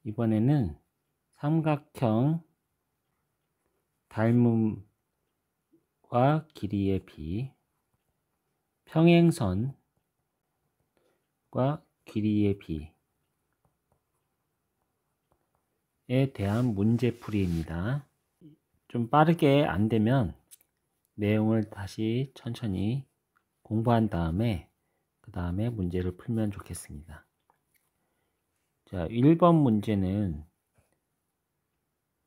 이번에는 삼각형 닮음과 길이의 비, 평행선과 길이의 비에 대한 문제풀이입니다. 좀 빠르게 안 되면 내용을 다시 천천히 공부한 다음에 그 다음에 문제를 풀면 좋겠습니다. 자, 1번 문제는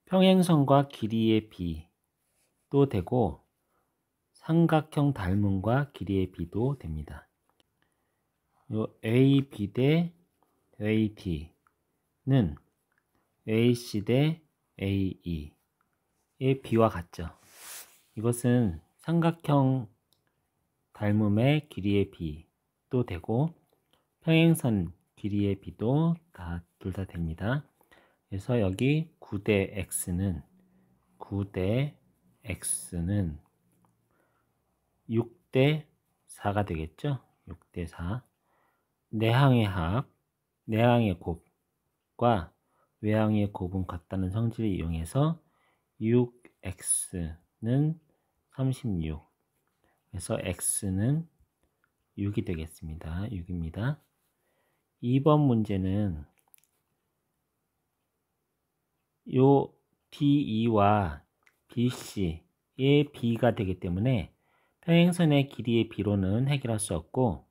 평행선과 길이의 비도 되고 삼각형 닮음과 길이의 비도 됩니다. 요 AB 대 AD는 AC 대 AE의 비와 같죠. 이것은 삼각형 닮음의 길이의 비도 되고 평행선 길이의 비도 둘 다 됩니다. 그래서 여기 9대 X는 6대 4가 되겠죠. 6대 4. 내항의 합, 내항의 곱과 외항의 곱은 같다는 성질을 이용해서 6X는 36. 그래서 X는 6이 되겠습니다. 6입니다. 2번 문제는 요 DE와 BC의 B가 되기 때문에 평행선의 길이의 B로는 해결할 수 없고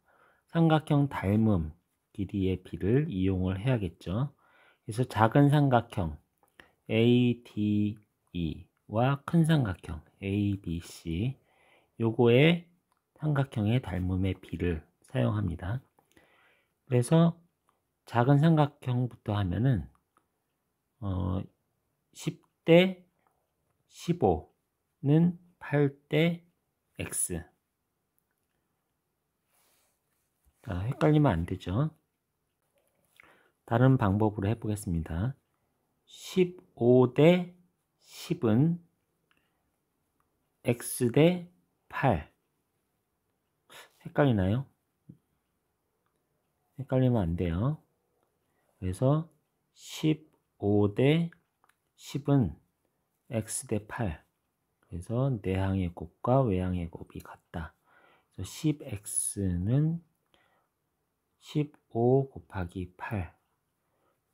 삼각형 닮음 길이의 B를 이용을 해야겠죠. 그래서 작은 삼각형 ADE와 큰 삼각형 ABC 요거의 삼각형의 닮음의 B를 사용합니다. 그래서 작은 삼각형부터 하면은 10대 15는 8대 X. 자, 헷갈리면 안 되죠. 다른 방법으로 해보겠습니다. 15대 10은 X 대 8. 헷갈리나요? 헷갈리면 안 돼요. 그래서 15대 10은 X 대 8. 그래서 내항의 곱과 외항의 곱이 같다. 그래서 10X는 15 곱하기 8.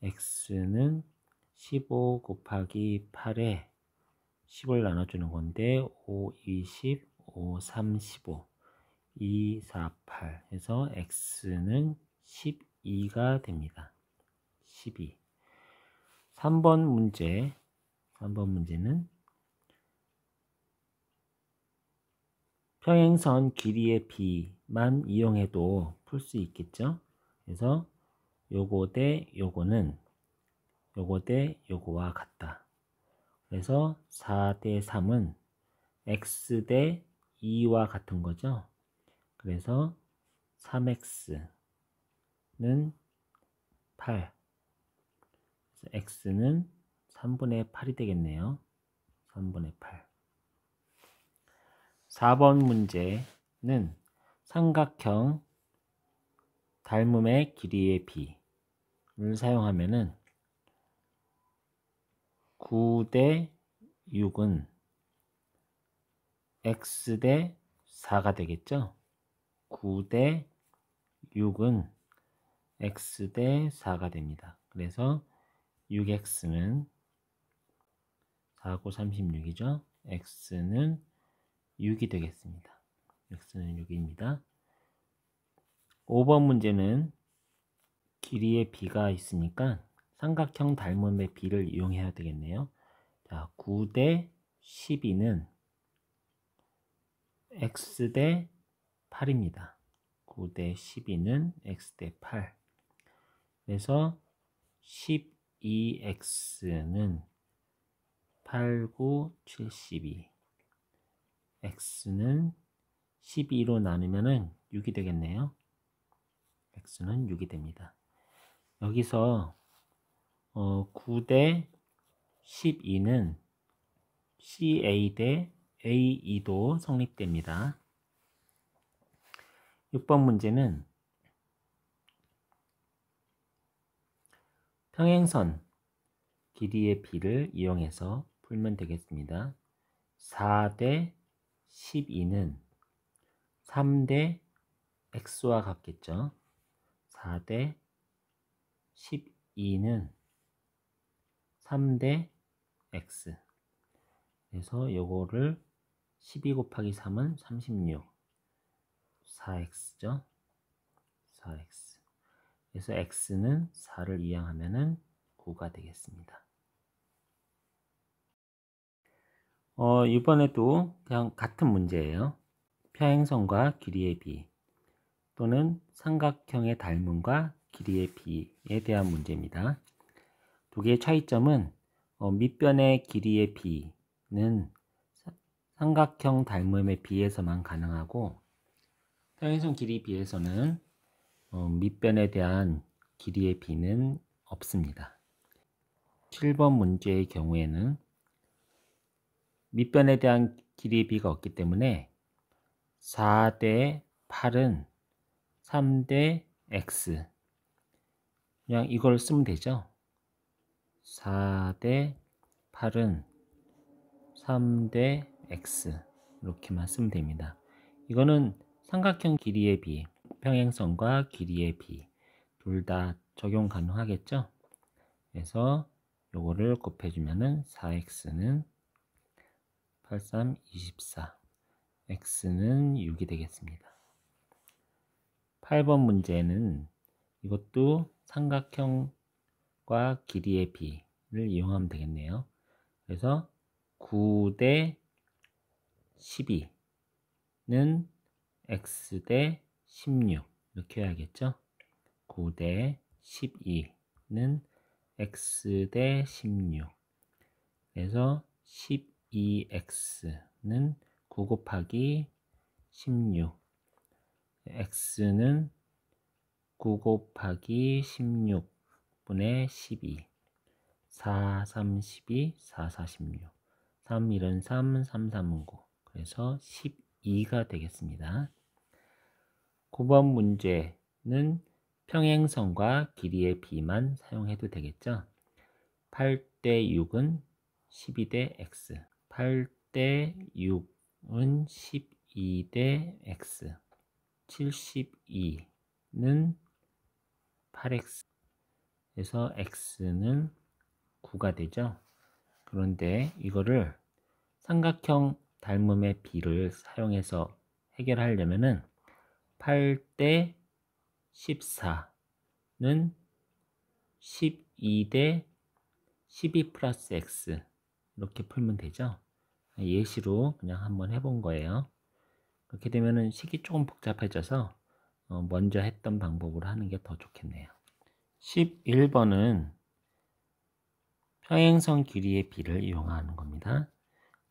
X는 15 곱하기 8에 10을 나눠주는 건데 5, 20, 5, 3, 15, 2, 4, 8 해서 X는 12가 됩니다. 12. 3번 문제는 평행선 길이의 B만 이용해도 풀 수 있겠죠. 그래서 요거 대 요거는 요거 대 요거와 같다. 그래서 4 대 3은 X 대 2와 같은 거죠. 그래서 3X는 8. 그래서 X는 3분의 8이 되겠네요. 3분의 8. 4번 문제는 삼각형 닮음의 길이의 B를 사용하면은 9 대 6은 X 대 4가 되겠죠. 9 대 6은 X 대 4가 됩니다. 그래서 6X는 4고 36이죠. X는 6이 되겠습니다. X는 6입니다. 5번 문제는 길이의 B가 있으니까 삼각형 닮음의 B를 이용해야 되겠네요. 자, 9 대 12는 X 대 8입니다. 9 대 12는 X 대 8. 그래서 12X는 8, 9, 72. X는 12로 나누면 6이 되겠네요. X는 6이 됩니다. 여기서 9 대 12는 CA 대 AE도 성립됩니다. 6번 문제는 평행선 길이의 b를 이용해서 풀면 되겠습니다. 4대 12는 3대 x와 같겠죠. 4대 12는 3대 x. 그래서 요거를 12 곱하기 3은 36. 4x죠. 4x. 그래서 x는 4를 이항하면은 9가 되겠습니다. 이번에도 그냥 같은 문제예요. 평행선과 길이의 b 또는 삼각형의 닮음과 길이의 b에 대한 문제입니다. 두 개의 차이점은 밑변의 길이의 b는 삼각형 닮음에 비해서만 가능하고 평행선 길이 b에서는 밑변에 대한 길이의 b는 없습니다. 7번 문제의 경우에는 밑변에 대한 길이의 b가 없기 때문에 4대 8은 3대 x. 그냥 이걸 쓰면 되죠. 4대 8은 3대 x. 이렇게만 쓰면 됩니다. 이거는 삼각형 길이의 b, 평행선과 길이의 b 둘 다 적용 가능하겠죠. 그래서 요거를 곱해주면은 4x는 83, 24, x는 6이 되겠습니다. 8번 문제는 이것도 삼각형과 길이의 b를 이용하면 되겠네요. 그래서 9대 12는 x 대 16 이렇게 해야겠죠. 9대 12는 x 대 16. 그래서 12x는 9 곱하기 16. x는 9 곱하기 16분의 12. 4, 3, 12, 4, 4, 16. 3, 1은 3, 3, 3은 9. 그래서 12가 되겠습니다. 9번 문제는 평행선과 길이의 b만 사용해도 되겠죠. 8대 6은 12대 x. 8대 6은 12대 x. 72는 8x. 그래서 x는 9가 되죠. 그런데 이거를 삼각형 닮음의 b를 사용해서 해결하려면은 8대 14는 12대 12 플러스 x 이렇게 풀면 되죠. 예시로 그냥 한번 해본 거예요. 그렇게 되면은 식이 조금 복잡해져서 먼저 했던 방법으로 하는 게 더 좋겠네요. 11번은 평행선 길이의 b를 이용하는 겁니다.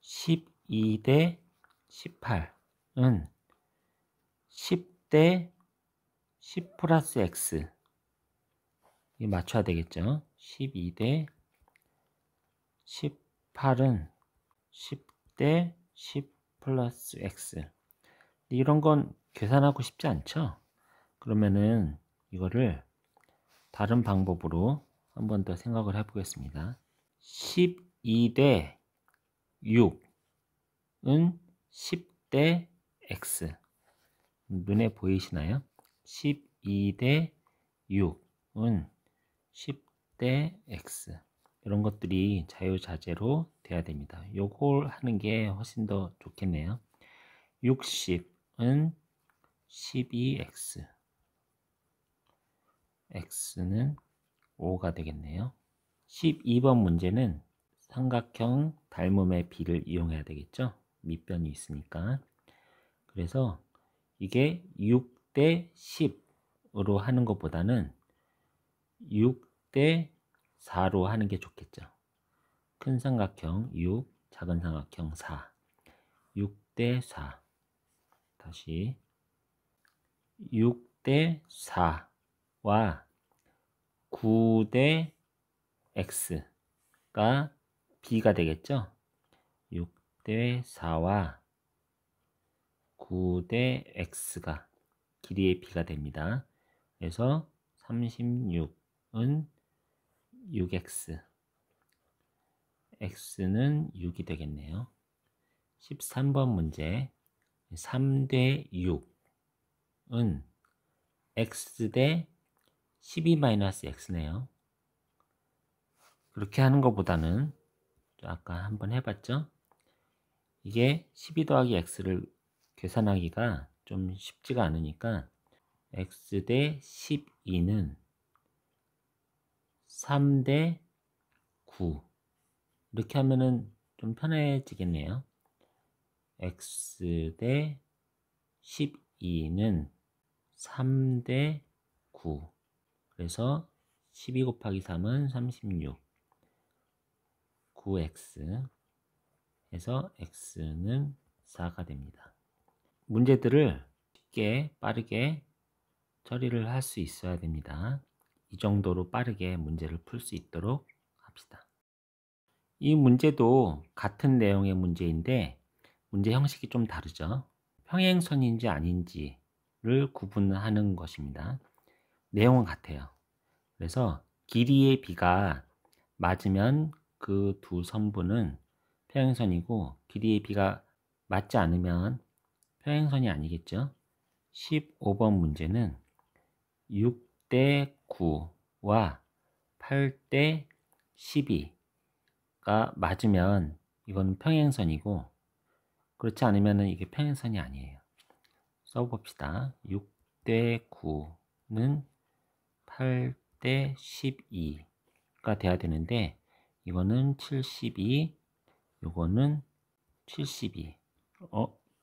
12대 18은 10대 10 플러스 x. 이 맞춰야 되겠죠. 12대 18은 10대 10 플러스 x. 이런 건 계산하고 싶지 않죠? 그러면은 이거를 다른 방법으로 한 번 더 생각을 해보겠습니다. 12대 6은 10대 x. 눈에 보이시나요? 12대 6은 10대 x. 이런 것들이 자유자재로 돼야 됩니다. 요걸 하는 게 훨씬 더 좋겠네요. 60은 12x. x는 5가 되겠네요. 12번 문제는 삼각형 닮음의 b를 이용해야 되겠죠. 밑변이 있으니까. 그래서 이게 6대 10으로 하는 것보다는 6대 4로 하는 게 좋겠죠. 큰 삼각형 6, 작은 삼각형 4. 6대 4. 다시 6대 4와 9대 x가 b가 되겠죠. 6대 4와 9대 x가 길이의 b가 됩니다. 그래서 36은 6x. x는 6이 되겠네요. 13번 문제 3대 6은 x 대 12-x네요. 그렇게 하는 것보다는 아까 한번 해봤죠? 이게 12 더하기 x를 계산하기가 좀 쉽지가 않으니까 x 대 12는 3 대 9 이렇게 하면은 좀 편해지겠네요. x 대 12는 3 대 9 그래서 12 곱하기 3은 36 9x 해서 x는 4가 됩니다. 문제들을 쉽게 빠르게 처리를 할 수 있어야 됩니다. 이 정도로 빠르게 문제를 풀 수 있도록 합시다. 이 문제도 같은 내용의 문제인데 문제 형식이 좀 다르죠. 평행선인지 아닌지를 구분하는 것입니다. 내용은 같아요. 그래서 길이의 b가 맞으면 그 두 선분은 평행선이고 길이의 b가 맞지 않으면 평행선이 아니겠죠. 15번 문제는 6대 9와 8대 12가 맞으면 이건 평행선이고 그렇지 않으면 이게 평행선이 아니에요. 써봅시다. 6대 9는 8대 12가 돼야 되는데 이거는 72, 이거는 72.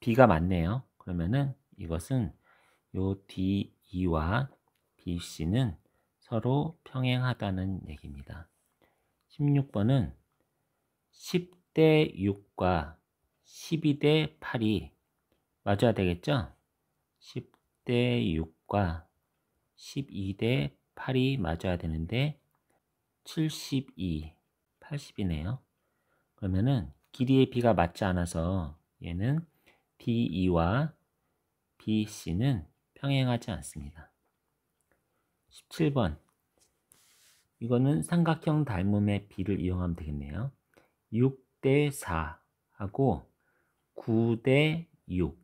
B가 맞네요. 그러면은 이것은 요 DE와 BC는 서로 평행하다는 얘기입니다. 16번은 10대 6과 12대 8이 맞아야 되겠죠? 10대 6과 12대 8이 맞아야 되는데 72, 80이네요. 그러면은 길이의 b가 맞지 않아서 얘는 DE와 BC는 평행하지 않습니다. 17번 이거는 삼각형 닮음의 b를 이용하면 되겠네요. 6대 4하고 9대 6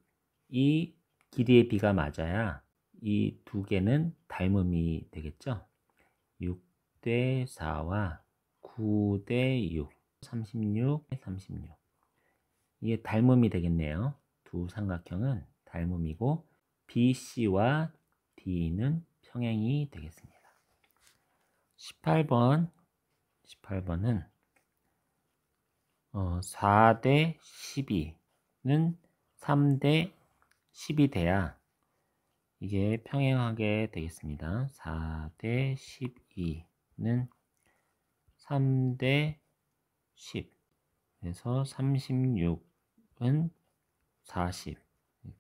이 길이의 b가 맞아야 이 두 개는 닮음이 되겠죠. 6대 4와 9대 6 36, 36 이게 닮음이 되겠네요. 두 삼각형은 닮음이고 BC와 D는 평행이 되겠습니다. 18번은 4대 12는 3대 10이 돼야 이게 평행하게 되겠습니다. 4대 12는 3대 10 그래서 36은 40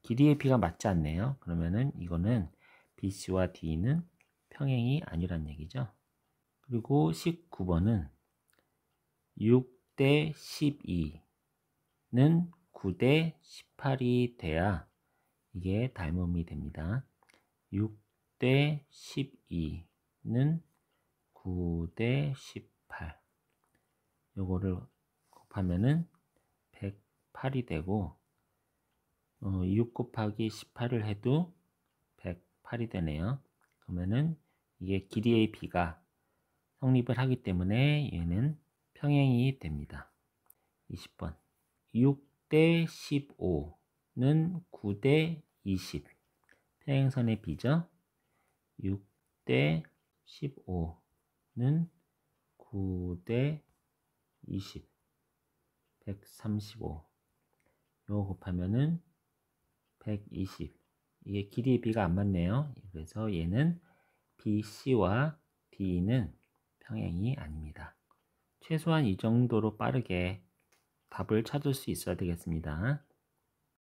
길이의 b가 맞지 않네요. 그러면은 이거는 BC와 D는 평행이 아니란 얘기죠. 그리고 19번은 6대 12는 9대 18이 돼야 이게 닮음이 됩니다. 6대 12는 9대 18 요거를 곱하면은 108이 되고 6 곱하기 18을 해도 108이 되네요. 그러면은 이게 길이의 b가 성립을 하기 때문에 얘는 평행이 됩니다. 20번 6대 15는 9대 20 평행선의 b죠. 6대 15는 9대 20 135 요거 곱하면은 120 이게 길이의 b가 안 맞네요. 그래서 얘는 BC와 D는 평행이 아닙니다. 최소한 이 정도로 빠르게 답을 찾을 수 있어야 되겠습니다.